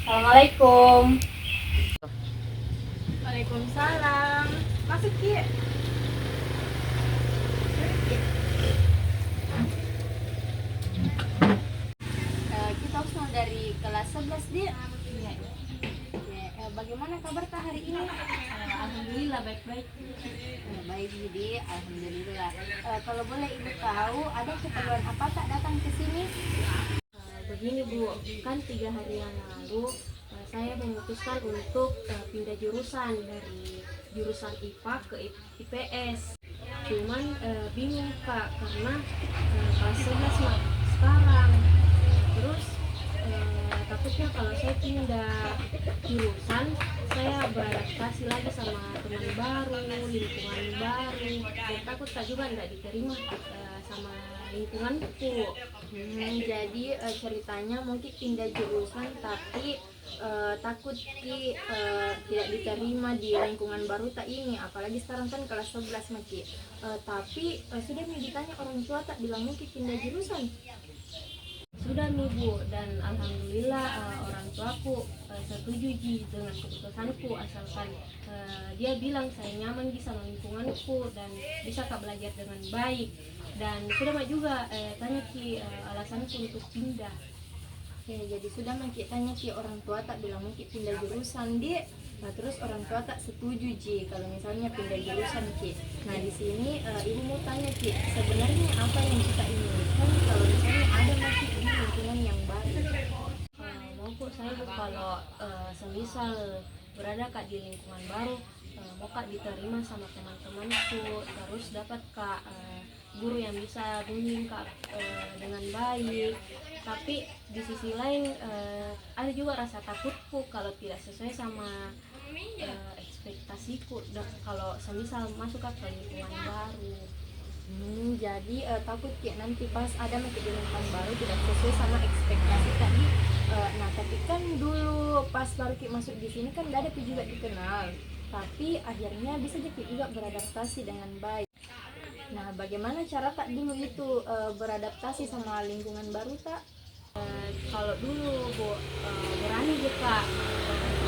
Assalamualaikum. Waalaikumsalam. Masuk Ki. Kita Usnul dari kelas 11 dia. Bagaimana kabar Kak hari ini? Alhamdulillah baik-baik. Baik jadi alhamdulillah. Kalau boleh Ibu tahu ada keperluan apa tak datang ke sini? Begini Bu, kan 3 hari yang lalu saya memutuskan untuk pindah jurusan dari jurusan IPA ke IPS. Cuman bingung Kak karena kelas 11 sekarang. Terus takutnya kalau saya pindah jurusan saya beradaptasi lagi sama teman baru, lingkungan baru, dan takut tak juga tidak diterima sama lingkunganku. Jadi ceritanya mungkin pindah jurusan tapi takut tidak diterima di lingkungan baru tak ini, apalagi sekarang kan kelas 11 Maki. Tapi sudah ditanya orang tua tak bilang mungkin pindah jurusan? Sudah nih Bu, dan alhamdulillah orang tuaku setuju dengan keputusanku, asalkan dia bilang saya nyaman di sama lingkunganku dan bisa belajar dengan baik. Dan sudah juga tanya Ki alasanku untuk pindah. Jadi sudah Maki tanya Ki orang tua tak bilang mungkin pindah jurusan dia. Nah, terus orang tua tak setuju Ji kalau misalnya pindah jurusan Ki. Nah di sini Ibu mau tanya Ki, sebenarnya apa yang kita inginkan kalau misalnya ada masih di lingkungan yang baru? Mau saya Bu, kalau semisal berada Kak di lingkungan baru, mau Kak diterima sama teman-temanku, terus dapat Kak guru yang bisa bimbing Kak dengan baik. Tapi di sisi lain ada juga rasa takutku kalau tidak sesuai sama ekspektasiku kalau semisal masuk ke lingkungan baru. Jadi takut ya nanti pas ada di lingkungan baru tidak sesuai sama ekspektasi tadi. Nah tapi kan dulu pas baru Ki masuk di sini kan tidak ada Ki juga dikenal, tapi akhirnya bisa jadi juga beradaptasi dengan baik. Nah bagaimana cara tak dulu itu beradaptasi sama lingkungan baru tak? Kalau dulu Bu berani juga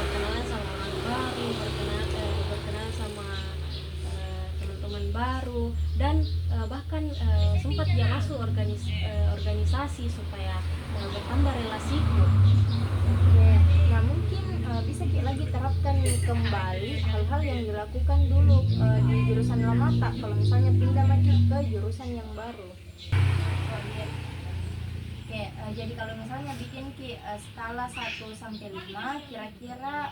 berkenalan sama orang baru, berkenalan sama teman-teman baru, dan bahkan sempat dia masuk organisasi supaya bertambah relasiku. Nah mungkin bisa kita lagi terapkan kembali hal-hal yang dilakukan dulu di jurusan lama tak, kalau misalnya pindah lagi ke jurusan yang baru. Jadi kalau misalnya bikin Ki skala 1 sampai 5, kira-kira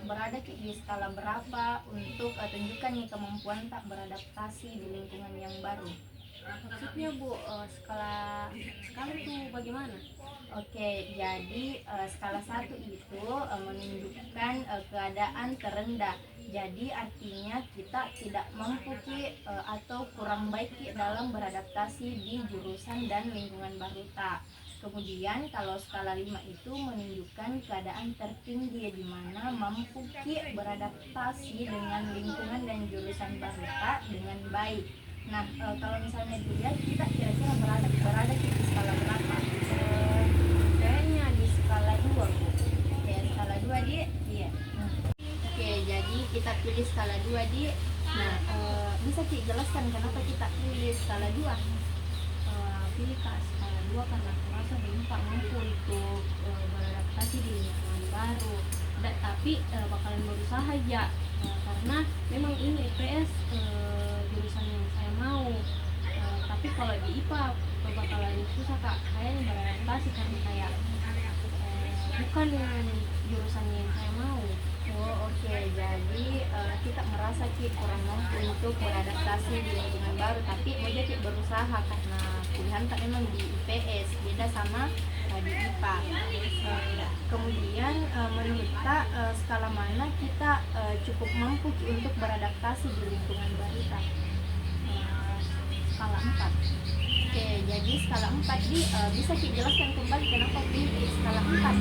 berada Ki di skala berapa untuk tunjukkan nih kemampuan tak beradaptasi di lingkungan yang baru? Maksudnya Bu, skala itu bagaimana? Jadi skala 1 itu menunjukkan keadaan terendah. Jadi artinya kita tidak mampu Ki atau kurang baik Ki dalam beradaptasi di jurusan dan lingkungan baru tak. Kemudian kalau skala 5 itu menunjukkan keadaan tertinggi, di mana mampu Ki beradaptasi dengan lingkungan dan jurusan baru tak dengan baik. Nah kalau misalnya dilihat kita kira-kira berada di skala berapa? Kayaknya di skala 2 Bu. Skala 2 di iya. Jadi kita pilih skala 2 di. Nah bisa Ki jelaskan kenapa kita pilih skala 2? Pilih Kak skala 2 karena merasa belum Pak mampu untuk beradaptasi di lingkungan baru. Tapi bakalan berusaha aja karena memang ini IPS jurusan yang saya mau. Tapi kalau di IPA bakalan susah Kak, kayaknya beradaptasi karena kayak bukan jurusan yang saya mau. Jadi kita merasa Ki kurang mampu untuk beradaptasi di lingkungan baru, tapi mau jadi berusaha karena pilihan tak memang di IPS beda sama di IPA. Kemudian menurut tak skala mana kita cukup mampu Ki untuk beradaptasi di lingkungan baru tak? Skala 4. Jadi skala 4 di bisa Ki jelaskan kembali kenapa pilih skala 4?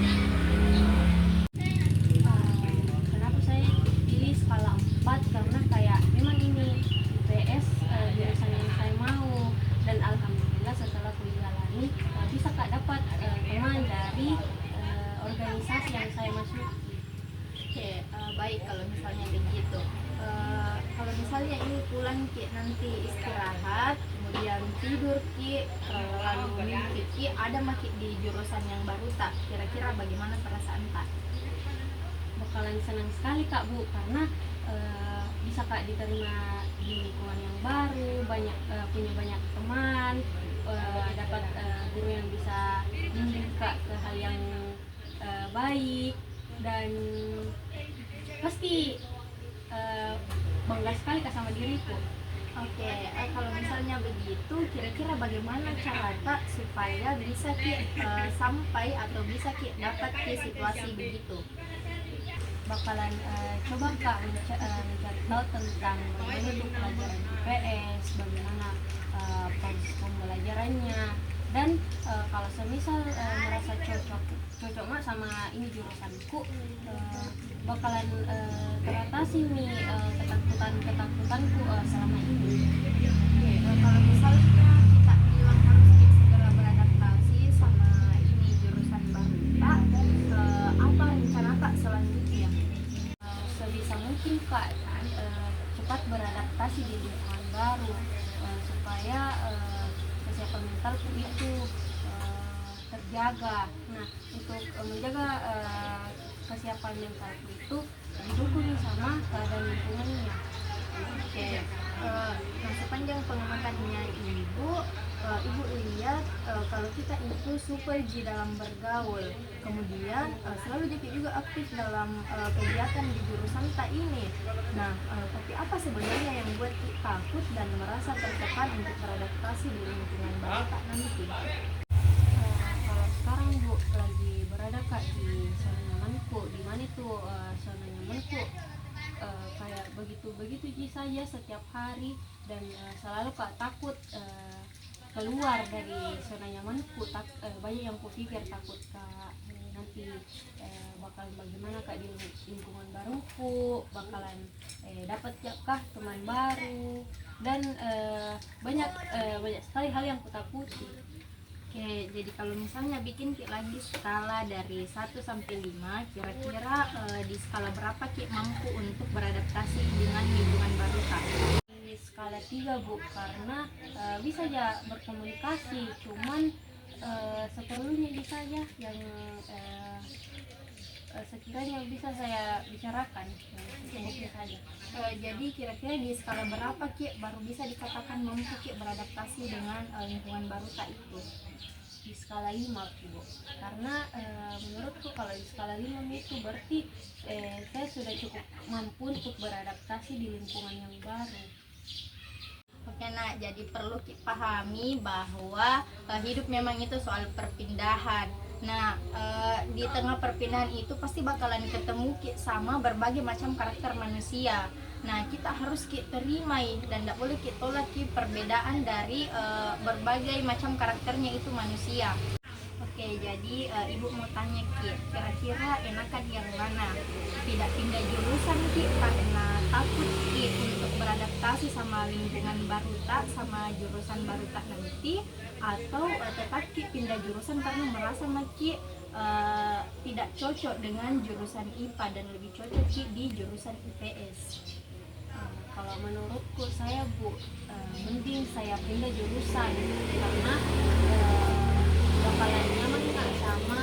Skala 4 karena kayak memang ini IPS jurusan yang saya mau, dan alhamdulillah setelah kuliah lagi bisa Kak dapat teman dari organisasi yang saya masuki. Oke, baik kalau misalnya begitu. Kalau misalnya ini pulang Ki nanti istirahat, kemudian tidur Ki, lalu mimpi Ki ada maki di jurusan yang baru tak? Kira-kira bagaimana perasaan tak? Bakalan senang sekali Kak Bu, karena bisa Kak diterima di lingkungan yang baru, punya banyak teman, dapat guru yang bisa bimbing Kak ke hal yang baik, dan pasti bangga sekali Kak sama diriku. Oke, kalau misalnya begitu, kira-kira bagaimana cara tak supaya bisa Ki sampai atau bisa Ki dapat Ki situasi begitu? Bakalan coba Kak mencari tahu tentang bagaimana itu pelajaran IPS, bagaimana proses pembelajarannya, dan kalau semisal merasa cocok mak sama ini jurusanku, bakalan teratasi nih ketakutanku selama ini. Oke, kalau misalnya kita bilang harus segera beradaptasi sama ini jurusan baru tak, apa rencana tak selanjutnya? Sebisa mungkin Kak cepat beradaptasi di lingkungan baru, supaya kesiapan mentalku itu terjaga. Nah, untuk menjaga kesiapan mentalku itu didukung sama keadaan lingkungannya. Oke, nah sepanjang pengamatannya ibu lihat kalau kita itu super G dalam bergaul, kemudian selalu jadi juga aktif dalam kegiatan di jurusan tak ini. Nah, tapi apa sebenarnya yang buat kita takut dan merasa tertekan untuk beradaptasi di lingkungan baru tak nanti? Kalau sekarang Bu lagi berada Kak di zona nyamanku, di mana itu zona nyamanku kayak begitu ji saja setiap hari, dan selalu Kak takut keluar dari zona nyamanku. Banyak yang kupikir, takut Kak nanti bakalan bagaimana Kak di lingkungan baruku, bakalan dapat kah teman baru, dan banyak sekali hal yang kutakuti. Oke, jadi kalau misalnya bikin Ki lagi skala dari 1 sampai 5, kira-kira di skala berapa Ki mampu untuk beradaptasi dengan lingkungan baru Kak? Di skala 3 Bu, karena bisa aja berkomunikasi, cuman seperlunya bisa aja yang sekiranya bisa saya bicarakan, secukupnya saja. Jadi kira-kira di skala berapa Ki baru bisa dikatakan mampu Ki beradaptasi dengan lingkungan baru tak itu? Di skala 5 Bu, karena menurutku kalau di skala 5 itu berarti saya sudah cukup mampu untuk beradaptasi di lingkungan yang baru. Oke, nah jadi perlu pahami bahwa hidup memang itu soal perpindahan. Nah, di tengah perpindahan itu pasti bakalan ketemu sama berbagai macam karakter manusia. Nah, kita harus terima dan tidak boleh kita tolak perbedaan dari berbagai macam karakternya itu manusia. Oke, jadi ibu mau tanya kira-kira enakan yang mana? Tidak pindah jurusan karena takut untuk beradaptasi sama lingkungan baru tak, sama jurusan baru tak nanti, atau tetap pindah jurusan karena merasa tidak cocok dengan jurusan IPA dan lebih cocok di jurusan IPS. Kalau menurutku saya Bu, mending saya pindah jurusan, karena bakalan nyaman Kak sama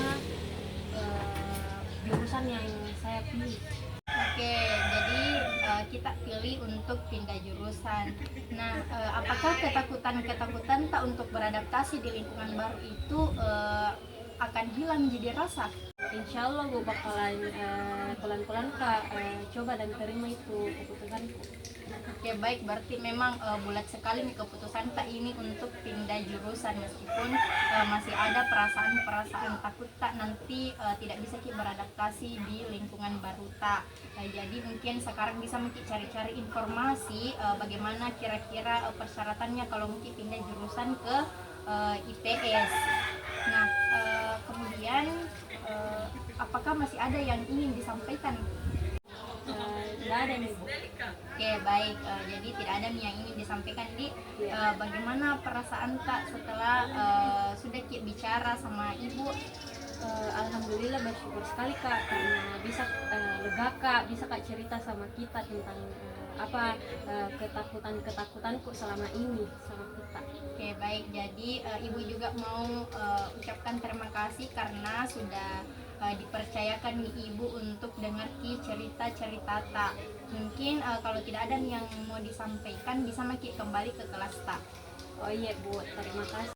jurusan yang saya pilih. Oke, jadi kita pilih untuk pindah jurusan. Nah, apakah ketakutan tak untuk beradaptasi di lingkungan baru itu akan hilang jadi rasa? Insya Allah Bu bakalan pelan-pelan Kak coba dan terima itu keputusanku. Oke, baik, berarti memang bulat sekali nih keputusan tak ini untuk pindah jurusan, meskipun masih ada perasaan takut tak nanti tidak bisa beradaptasi di lingkungan baru tak. Jadi mungkin sekarang bisa cari-cari informasi bagaimana kira-kira persyaratannya kalau mungkin pindah jurusan ke IPS. Nah, kemudian apakah masih ada yang ingin disampaikan? Tidak ada nih Bu. Oke, baik, jadi tidak ada yang ingin disampaikan di bagaimana perasaan tak setelah sudah bicara sama ibu? Alhamdulillah alhamdulillah bersyukur sekali Kak karena bisa lega Kak, bisa Kak cerita sama kita tentang ketakutanku selama ini sama kita. Oke, baik. Jadi Ibu juga mau ucapkan terima kasih karena sudah dipercayakan nih Ibu untuk dengar cerita-cerita tak. Mungkin kalau tidak ada yang mau disampaikan bisa Maki kembali ke kelas tak. Oh iya Bu, terima kasih.